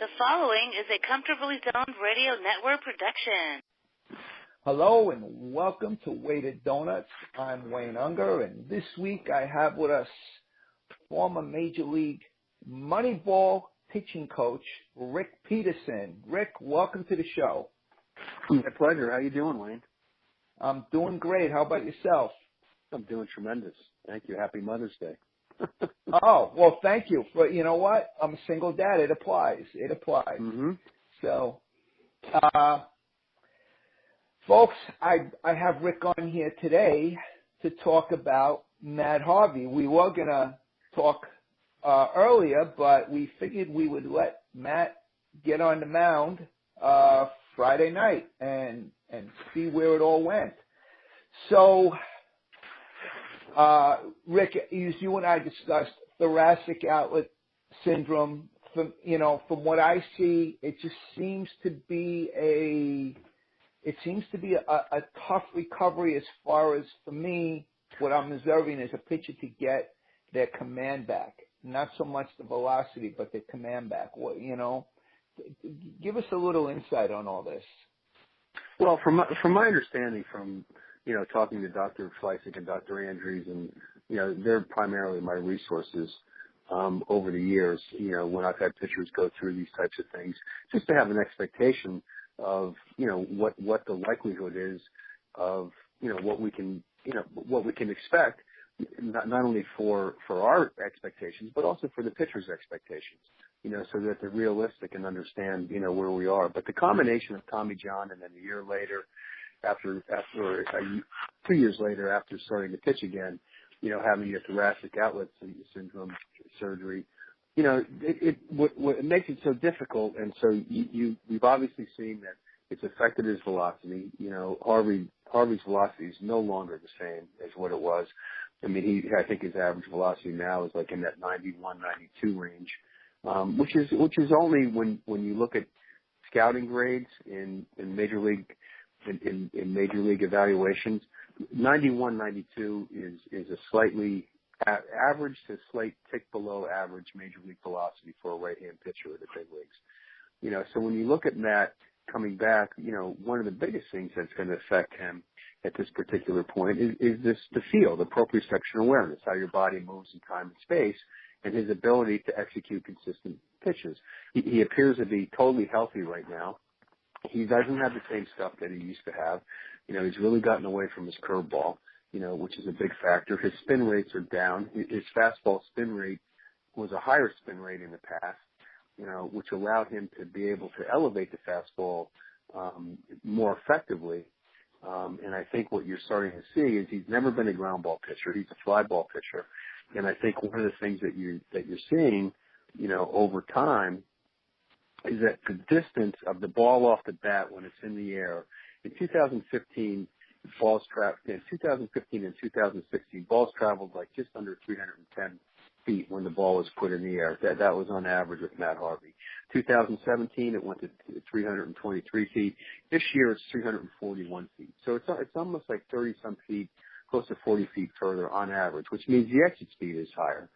The following is a Comfortably Zoned Radio Network production. Hello and welcome to Weighted Donuts. I'm Wayne Unger, and this week I have with us former Major League Moneyball pitching coach Rick Peterson. Rick, welcome to the show. My pleasure. How you doing, Wayne? I'm doing great. How about yourself? I'm doing tremendous. Thank you. Happy Mother's Day. Oh, well, thank you. But you know what? I'm a single dad. It applies. Mm-hmm. So, folks, I have Rick on here today to talk about Matt Harvey. We were going to talk earlier, but we figured we would let Matt get on the mound Friday night and see where it all went. So, Rick, as you and I discussed, thoracic outlet syndrome. From what I see, it just seems to be a tough recovery as far as, for me, what I'm observing is a pitcher to get their command back. Not so much the velocity, but the command back. Give us a little insight on all this. Well, from my understanding, from talking to Dr. Fleisig and Dr. Andrews, and they're primarily my resources over the years. When I've had pitchers go through these types of things, just to have an expectation of what the likelihood is of what we can expect, not only for our expectations, but also for the pitcher's expectations. So that they're realistic and understand where we are. But the combination of Tommy John and then a year later, after 2 years later, after starting to pitch again, having a thoracic outlet syndrome surgery, what makes it so difficult. And so we've obviously seen that it's affected his velocity. Harvey's velocity is no longer the same as what it was. I mean, I think his average velocity now is like in that 91, 92 range, which is only when you look at scouting grades in major league evaluations, 91, 92 is a slightly average to slight tick below average major league velocity for a right-hand pitcher at the big leagues. So when you look at Matt coming back, one of the biggest things that's going to affect him at this particular point is the feel, the proprioception awareness, how your body moves in time and space, and his ability to execute consistent pitches. He appears to be totally healthy right now. He doesn't have the same stuff that he used to have. He's really gotten away from his curveball, which is a big factor. His spin rates are down. His fastball spin rate was a higher spin rate in the past, which allowed him to be able to elevate the fastball more effectively. And I think what you're starting to see is he's never been a ground ball pitcher. He's a fly ball pitcher. And I think one of the things that you're seeing, over time, is that the distance of the ball off the bat when it's in the air. In 2015, in 2015 and 2016, balls traveled like just under 310 feet when the ball was put in the air. That was on average with Matt Harvey. 2017, it went to 323 feet. This year, it's 341 feet. So it's almost like 30-some feet, close to 40 feet further on average, which means the exit speed is higher.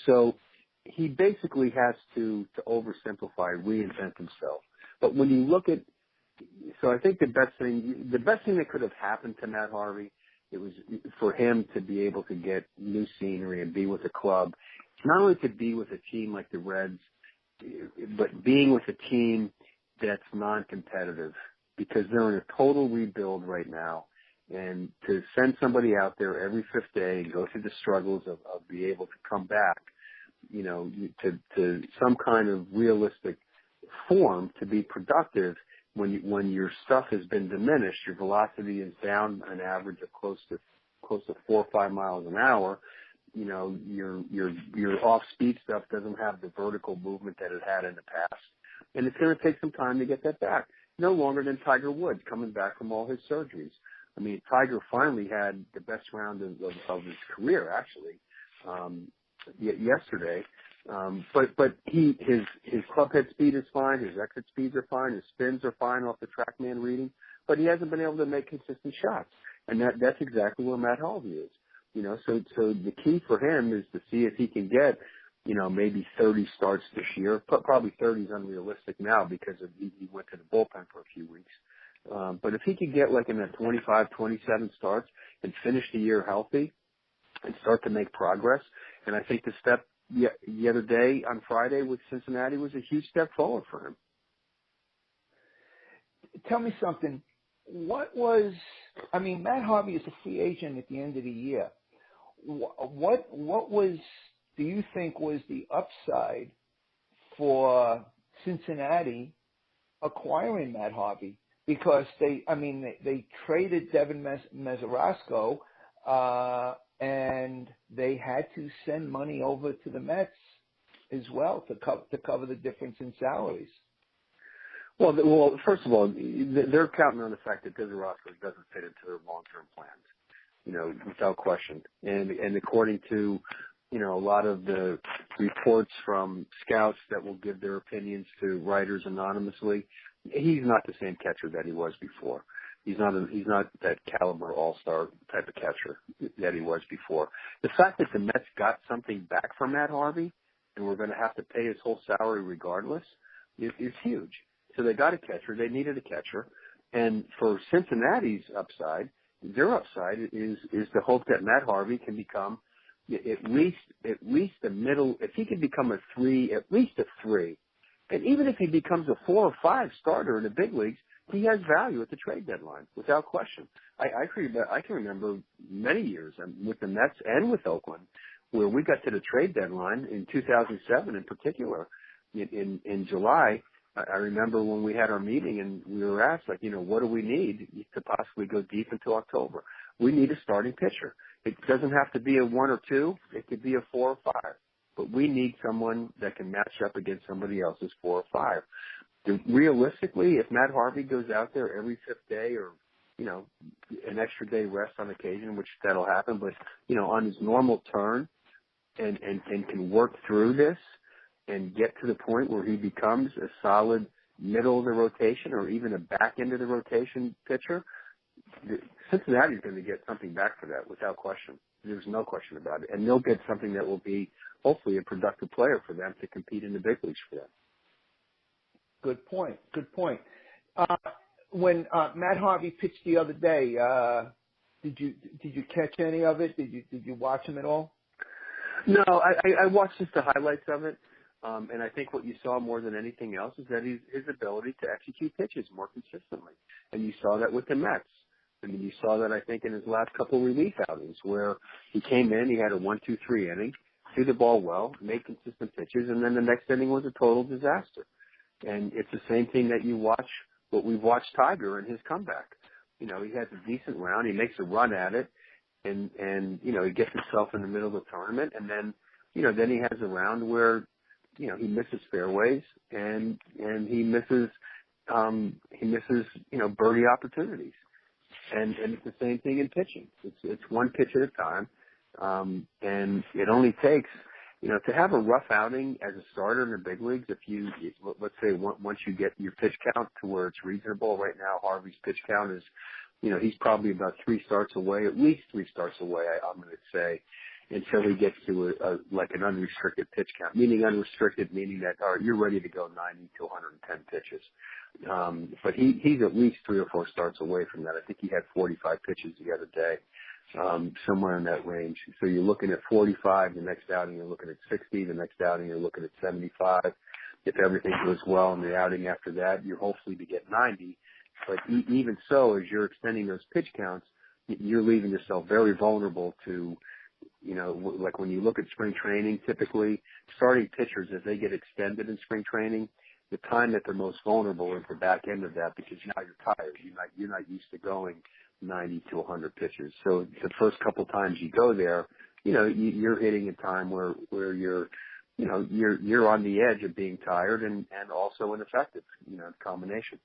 So he basically has to oversimplify, reinvent himself. But when you look at, so I think the best thing that could have happened to Matt Harvey, it was for him to be able to get new scenery and be with a club, not only to be with a team like the Reds, but being with a team that's non-competitive, because they're in a total rebuild right now. And to send somebody out there every fifth day and go through the struggles of being able to come back, to some kind of realistic form to be productive when your stuff has been diminished, your velocity is down an average of close to 4 or 5 miles an hour. Your off-speed stuff doesn't have the vertical movement that it had in the past, and it's going to take some time to get that back. No longer than Tiger Woods coming back from all his surgeries. I mean, Tiger finally had the best round of his career, actually, yesterday. But his club head speed is fine, his exit speeds are fine, his spins are fine off the TrackMan reading, but he hasn't been able to make consistent shots, and that's exactly where Matt Harvey is. So the key for him is to see if he can get maybe 30 starts this year. Probably 30 is unrealistic now because he went to the bullpen for a few weeks. But if he could get like in that 25, 27 starts and finish the year healthy and start to make progress, and I think the step the other day on Friday with Cincinnati was a huge step forward for him. Tell me something. Matt Harvey is a free agent at the end of the year. What do you think was the upside for Cincinnati acquiring Matt Harvey? Because they traded Devin Mesorasko, and they had to send money over to the Mets as well to cover the difference in salaries. Well, first of all, they're counting on the fact that Mesorasko doesn't fit into their long-term plans, without question. And according to, a lot of the reports from scouts that will give their opinions to writers anonymously, he's not the same catcher that he was before. He's not that caliber all-star type of catcher that he was before. The fact that the Mets got something back from Matt Harvey and we're going to have to pay his whole salary regardless is huge. So they got a catcher. They needed a catcher. And for Cincinnati's upside, their upside is the hope that Matt Harvey can become at least a middle. If he can become a 3, at least a 3. And even if he becomes a 4 or 5 starter in the big leagues, he has value at the trade deadline, without question. I can remember many years with the Mets and with Oakland where we got to the trade deadline in 2007 in particular, in July. I remember when we had our meeting and we were asked, what do we need to possibly go deep into October? We need a starting pitcher. It doesn't have to be a 1 or 2. It could be a 4 or 5. But we need someone that can match up against somebody else's 4 or 5. Realistically, if Matt Harvey goes out there every 5th day or, an extra day rest on occasion, which that'll happen, but, on his normal turn and can work through this and get to the point where he becomes a solid middle of the rotation or even a back end of the rotation pitcher, Cincinnati's going to get something back for that without question. There's no question about it. And they'll get something that will be hopefully a productive player for them to compete in the big leagues for them. Good point. When Matt Harvey pitched the other day, did you catch any of it? Did you watch him at all? No, I watched just the highlights of it. And I think what you saw more than anything else is that his ability to execute pitches more consistently. And you saw that with the Mets. You saw that, I think, in his last couple relief outings where he came in, he had a 1-2-3 inning, threw the ball well, made consistent pitches, and then the next inning was a total disaster. And it's the same thing that what we've watched Tiger in his comeback. He has a decent round, he makes a run at it, and he gets himself in the middle of the tournament, and then, then he has a round where, he misses fairways and he misses birdie opportunities. And it's the same thing in pitching. It's one pitch at a time. And it only takes, to have a rough outing as a starter in the big leagues, let's say once you get your pitch count to where it's reasonable. Right now, Harvey's pitch count is, he's probably about 3 starts away, at least 3 starts away, I'm going to say, until he gets to an unrestricted pitch count. Meaning unrestricted, meaning that, all right, you're ready to go 90 to 110 pitches. But he's at least 3 or 4 starts away from that. I think he had 45 pitches the other day, somewhere in that range. So you're looking at 45. The next outing you're looking at 60. The next outing you're looking at 75. If everything goes well in the outing after that, you're hopefully to get 90. But even so, as you're extending those pitch counts, you're leaving yourself very vulnerable to, like when you look at spring training, typically starting pitchers, as they get extended in spring training, the time that they're most vulnerable is the back end of that because now you're tired. You're not used to going 90 to 100 pitches. So the first couple times you go there, you're hitting a time where you're on the edge of being tired and also ineffective, combination.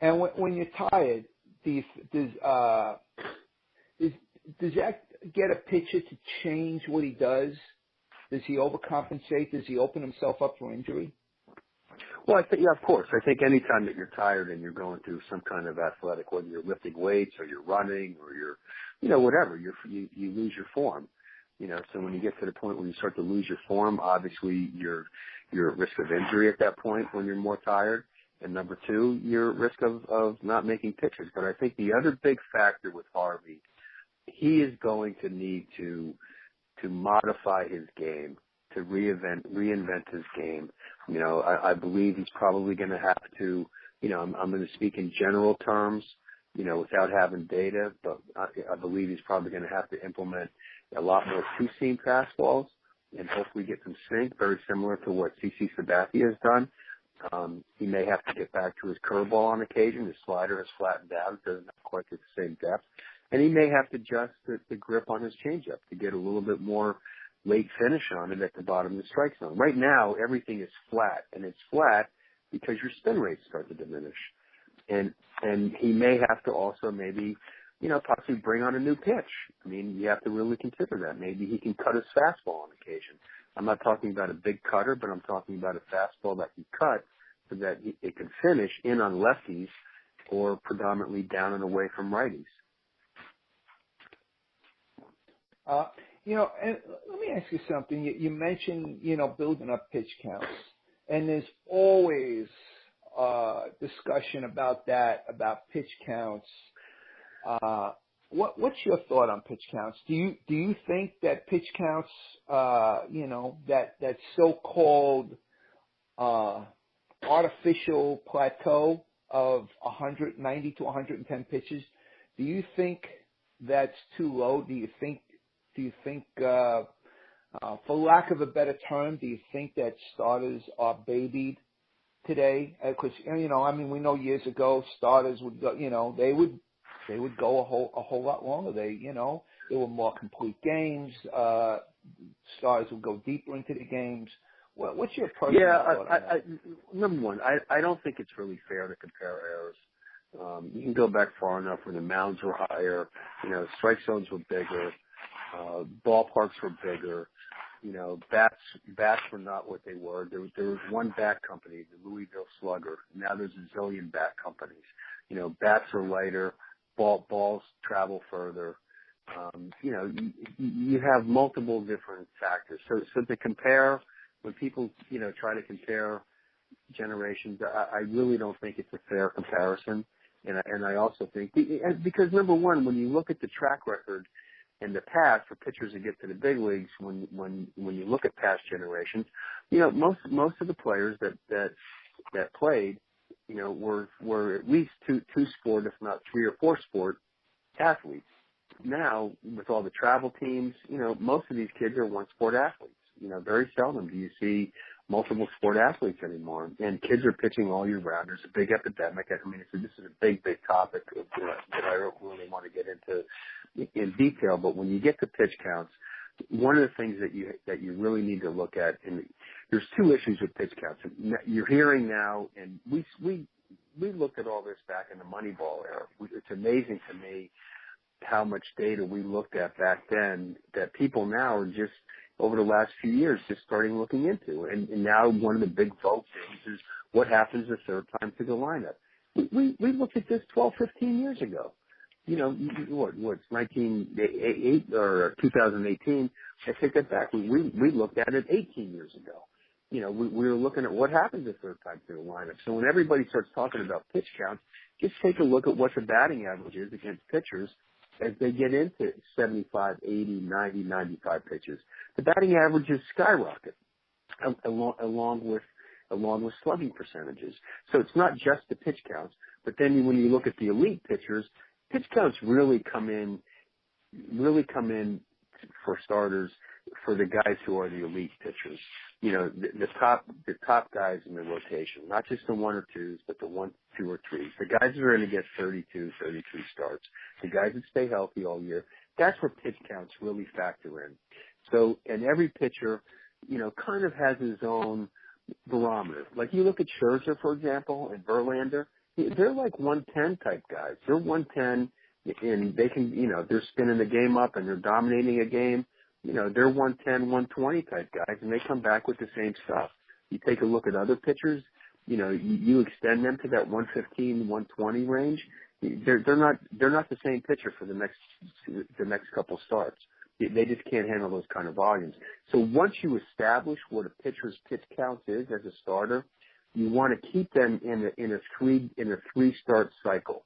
And when you're tired, does that get a pitcher to change what he does? Does he overcompensate? Does he open himself up for injury? Well, I think, of course. I think any time that you're tired and you're going through some kind of athletic, whether you're lifting weights or you're running or you're, whatever, you lose your form. So when you get to the point where you start to lose your form, obviously you're at risk of injury at that point when you're more tired. And number two, you're at risk of not making pitches. But I think the other big factor with Harvey, he is going to need to modify his game, to reinvent his game. I believe he's probably going to have to, I'm going to speak in general terms, without having data, but I believe he's probably going to have to implement a lot more two-seam fastballs and hopefully get some sink, very similar to what CC Sabathia has done. He may have to get back to his curveball on occasion. His slider has flattened out. It doesn't have quite the same depth. And he may have to adjust the grip on his changeup to get a little bit more late finish on it at the bottom of the strike zone. Right now, everything is flat, and it's flat because your spin rates start to diminish. And he may have to also maybe, possibly bring on a new pitch. I mean, you have to really consider that. Maybe he can cut his fastball on occasion. I'm not talking about a big cutter, but I'm talking about a fastball that can cut so that it can finish in on lefties or predominantly down and away from righties. And let me ask you something. You mentioned, building up pitch counts, and there's always discussion about that, about pitch counts. What's your thought on pitch counts? Do you think that pitch counts, that so-called artificial plateau of 190 to 110 pitches, do you think that's too low? Do you think, for lack of a better term, do you think that starters are babied today? Because we know years ago starters would go, they would go a whole lot longer. There were more complete games. Starters would go deeper into the games. What's your personal thought on that? Number one, I don't think it's really fair to compare errors. You can go back far enough when the mounds were higher, strike zones were bigger, ballparks were bigger, bats were not what they were. There was one bat company, the Louisville Slugger. Now there's a zillion bat companies. Bats are lighter, balls travel further. You have multiple different factors. So to compare, when people, try to compare generations, I really don't think it's a fair comparison. And I also think, because number one, when you look at the track record in the past for pitchers that get to the big leagues, when you look at past generations, most of the players that played, were at least two sport, if not three or four sport athletes. Now, with all the travel teams, most of these kids are one sport athletes. Very seldom do you see multiple sport athletes anymore. And kids are pitching all year round. There's a big epidemic. This is a big topic that I don't really want to get into in detail. But when you get to pitch counts, one of the things that you really need to look at, and there's two issues with pitch counts. You're hearing now, and we looked at all this back in the Moneyball era. It's amazing to me how much data we looked at back then that people now are just, over the last few years, just starting looking into. And now one of the big vote things is what happens the third time to the lineup. We looked at this 12, 15 years ago. What's 1988 or 2018? I take that back. We looked at it 18 years ago. We were looking at what happens the third time to the lineup. So when everybody starts talking about pitch counts, just take a look at what the batting average is against pitchers as they get into 75, 80, 90, 95 pitches. The batting averages skyrocket along with slugging percentages. So it's not just the pitch counts, but then when you look at the elite pitchers, pitch counts really come in for starters for the guys who are the elite pitchers. The top guys in the rotation, not just the one or twos, but the 1, 2, or 3s. The guys that are going to get 32, 33 starts. The guys that stay healthy all year. That's where pitch counts really factor in. So, and every pitcher, kind of has his own barometer. Like you look at Scherzer, for example, and Verlander, they're like 110 type guys. They're 110, and they can, they're spinning the game up and they're dominating a game. They're 110, 120 type guys, and they come back with the same stuff. You take a look at other pitchers, you extend them to that 115, 120 range. They're not the same pitcher for the next couple starts. They just can't handle those kind of volumes. So once you establish what a pitcher's pitch count is as a starter, you want to keep them in a three start cycle.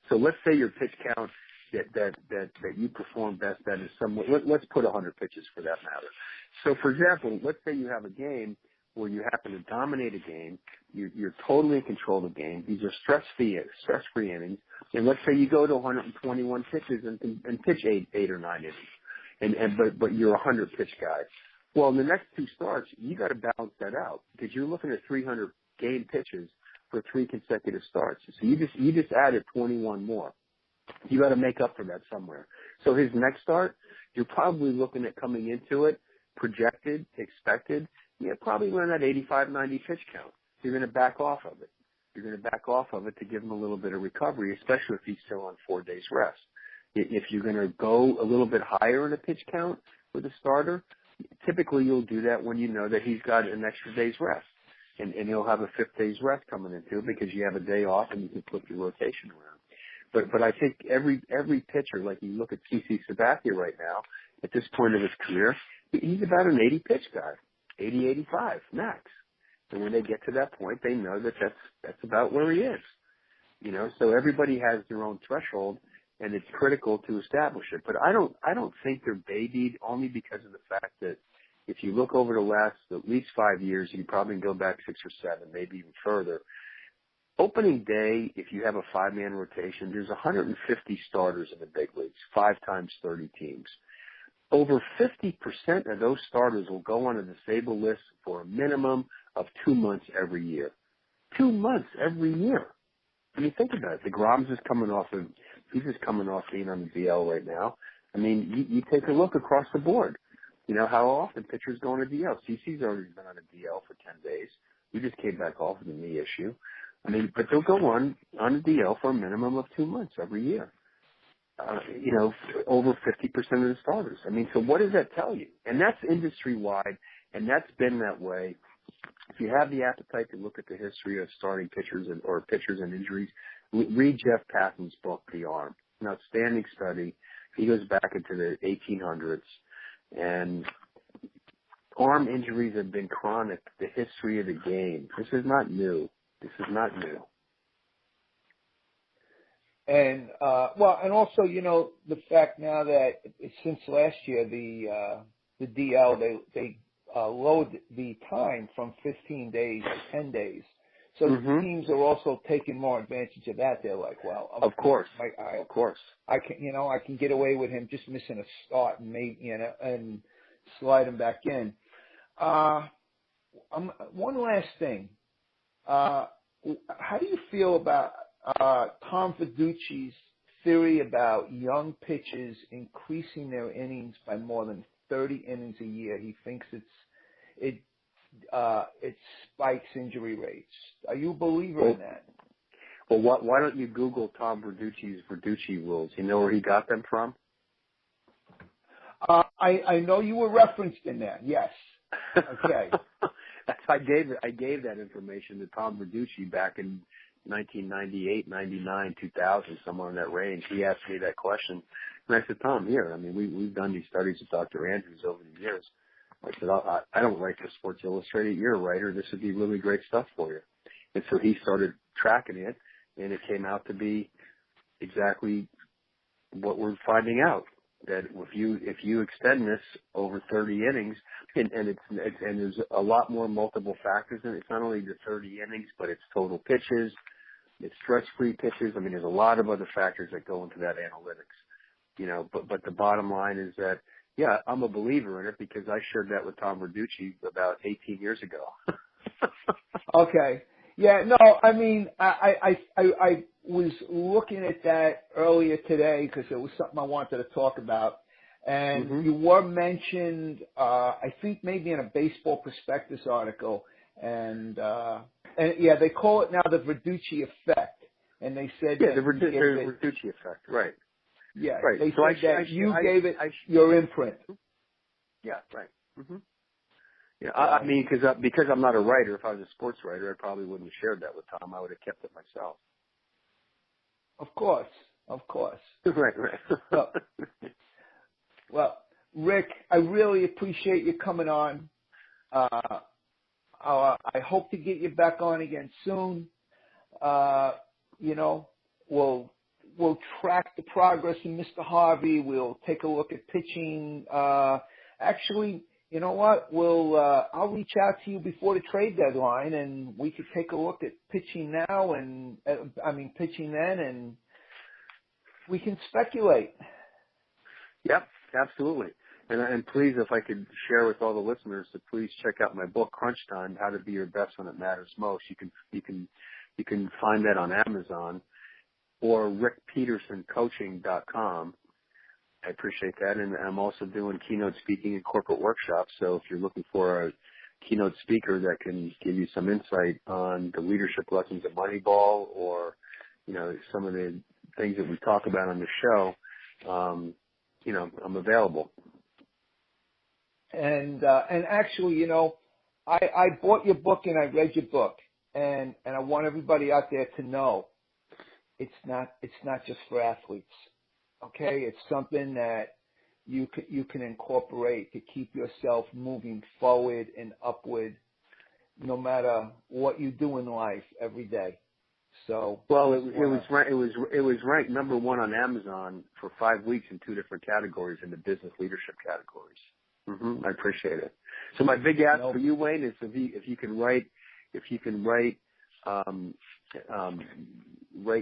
So let's say your pitch count that you perform best at is somewhat, let's put 100 pitches for that matter. So for example, let's say you have a game where you happen to dominate a game, you're totally in control of the game. These are stress-free innings, and let's say you go to 121 pitches and pitch eight or nine innings, but you're a 100 pitch guy. Well, in the next two starts, you got to balance that out because you're looking at 300 game pitches for 3 consecutive starts. So you just added 21 more. You got to make up for that somewhere. So his next start, you're probably looking at coming into it projected, expected. Probably run that 85, 90 pitch count. You're going to back off of it. You're going to back off of it to give him a little bit of recovery, especially if he's still on 4 days rest. If you're going to go a little bit higher in a pitch count with a starter, typically you'll do that when you know that he's got an extra day's rest. And he'll have a 5th day's rest coming into it because you have a day off and you can flip your rotation around. But I think every pitcher, like you look at CC Sabathia right now, at this point of his career, he's about an 80 pitch guy, 80, 85 max. And when they get to that point, they know that that's about where he is. So everybody has their own threshold, and it's critical to establish it. But I don't think they're babied only because of the fact that if you look over the last at least 5 years, you probably go back 6 or 7, maybe even further. Opening day, if you have a 5-man rotation, there's 150 starters in the big leagues, 5 times 30 teams. Over 50% of those starters will go on a disabled list for a minimum of 2 months every year. 2 months every year. I mean, think about it. DeGrom's is coming off he's just coming off being on the DL right now. I mean, you take a look across the board. How often pitchers go on a DL. CC's already been on a DL for 10 days. We just came back off of the knee issue. I mean, but they'll go on a DL for a minimum of 2 months every year. Over 50% of the starters. I mean, so what does that tell you? And that's industry-wide, and that's been that way. If you have the appetite to look at the history of starting pitchers or pitchers and injuries, read Jeff Patton's book, The Arm. An outstanding study. He goes back into the 1800s, and arm injuries have been chronic, the history of the game. This is not new. And and also, the fact now that since last year the DL they lowered the time from 15 days to 10 days, so the teams are also taking more advantage of that. They're like, well, of course, I can get away with him just missing a start and maybe and slide him back in. One last thing. How do you feel about Tom Verducci's theory about young pitchers increasing their innings by more than 30 innings a year? He thinks it spikes injury rates. Are you a believer in that? Well, why don't you Google Tom Verducci's Verducci rules? You know where he got them from? I know you were referenced in there. Yes. Okay. I gave that information to Tom Verducci back in 1998, 99, 2000, somewhere in that range. He asked me that question, and I said, Tom, here. I mean, we've done these studies with Dr. Andrews over the years. I said, I don't write for Sports Illustrated. You're a writer. This would be really great stuff for you. And so he started tracking it, and it came out to be exactly what we're finding out. That if you extend this over 30 innings, and there's a lot more multiple factors in it. It's not only the 30 innings, but it's total pitches, it's stress-free pitches. I mean, there's a lot of other factors that go into that analytics. But the bottom line is that, yeah, I'm a believer in it because I shared that with Tom Verducci about 18 years ago. Okay. Yeah, no, I mean, I was looking at that earlier today because it was something I wanted to talk about. And you were mentioned, I think maybe in a Baseball Prospectus article. And yeah, they call it now the Verducci effect. And they said the Verducci effect, right. Yeah, right. They so said that you gave it your imprint. Yeah, right. Yeah, I mean, because I'm not a writer. If I was a sports writer, I probably wouldn't have shared that with Tom. I would have kept it myself. Of course. Right. Well, Rick, I really appreciate you coming on. I hope to get you back on again soon. You know, we'll track the progress in Mr. Harvey. We'll take a look at pitching. Actually, you know what? I'll reach out to you before the trade deadline, and we could take a look at pitching now and pitching then, and we can speculate. Yep, absolutely. And please, if I could share with all the listeners, to please check out my book, Crunch Time: How to Be Your Best When It Matters Most. You can find that on Amazon or rickpetersoncoaching.com. I appreciate that. And I'm also doing keynote speaking and corporate workshops. So if you're looking for a keynote speaker that can give you some insight on the leadership lessons of Moneyball, or, you know, some of the things that we talk about on the show, you know, I'm available. And actually, you know, I bought your book and I read your book, and I want everybody out there to know it's not just for athletes. Okay, it's something that you can incorporate to keep yourself moving forward and upward, no matter what you do in life every day. So, well, it was ranked number one on Amazon for 5 weeks in 2 different categories, in the business leadership categories. I appreciate it. So my big ask for you, Wayne, is if you can write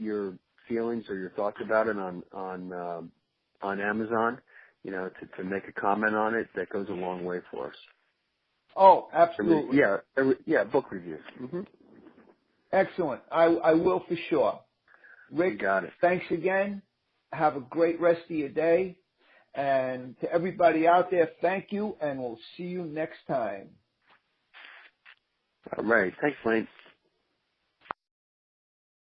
your feelings or your thoughts about it on Amazon, you know, to make a comment on it, that goes a long way for us. Oh, absolutely. Yeah, book reviews. Excellent. I will for sure. Rick, you got it. Thanks again. Have a great rest of your day. And to everybody out there, thank you, and we'll see you next time. All right. Thanks, Wayne.